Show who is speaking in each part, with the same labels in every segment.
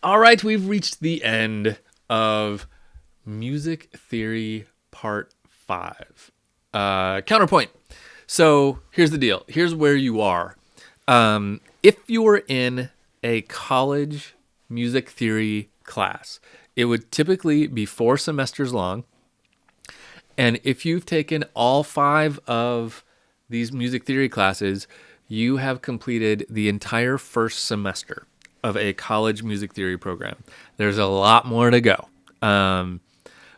Speaker 1: All right, we've reached the end of music theory part 5. Counterpoint. So here's the deal. Here's where you are. If you were in a college music theory class, it would typically be 4 semesters long. And if you've taken all 5 of these music theory classes, you have completed the entire first semester of a college music theory program. There's a lot more to go.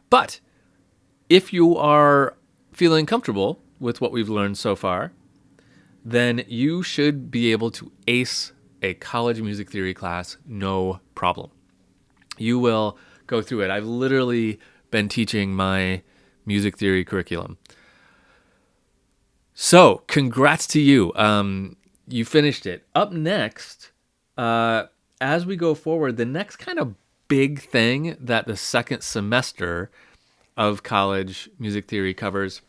Speaker 1: But if you are feeling comfortable with what we've learned so far, then you should be able to ace a college music theory class, no problem. You will go through it. I've literally been teaching my music theory curriculum. So, congrats to you. You finished it. Up next, as we go forward, the next kind of big thing that the second semester of college music theory covers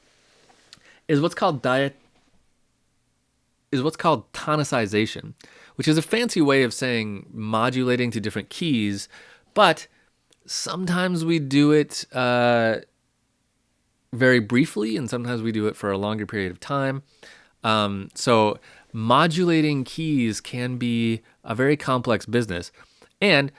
Speaker 1: is what's called tonicization, which is a fancy way of saying modulating to different keys, but sometimes we do it very briefly, and sometimes we do it for a longer period of time. So modulating keys can be a very complex business. And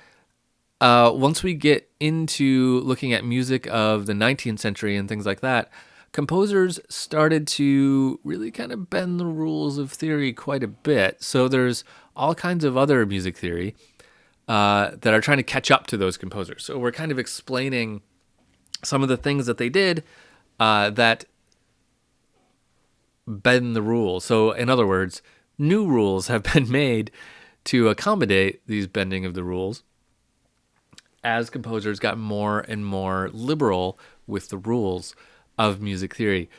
Speaker 1: once we get into looking at music of the 19th century and things like that, composers started to really kind of bend the rules of theory quite a bit. So there's all kinds of other music theory that are trying to catch up to those composers. So we're kind of explaining some of the things that they did that bend the rules. So in other words, new rules have been made to accommodate these bending of the rules as composers got more and more liberal with the rules of music theory.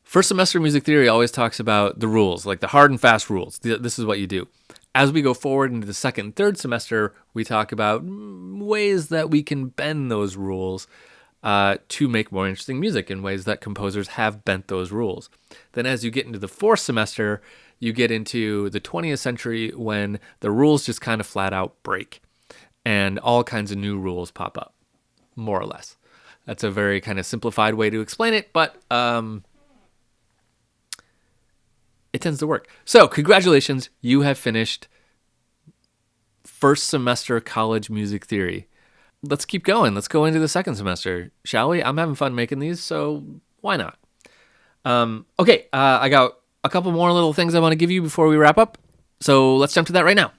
Speaker 1: First semester music theory always talks about the rules, like the hard and fast rules. This is what you do. As we go forward into the second and third semester, we talk about ways that we can bend those rules to make more interesting music in ways that composers have bent those rules. Then as you get into the fourth semester, you get into the 20th century when the rules just kind of flat out break and all kinds of new rules pop up, more or less. That's a very kind of simplified way to explain it, but it tends to work. So congratulations, you have finished first semester college music theory. Let's keep going. Let's go into the second semester, shall we? I'm having fun making these, so why not? Okay, I got a couple more little things I want to give you before we wrap up. So let's jump to that right now.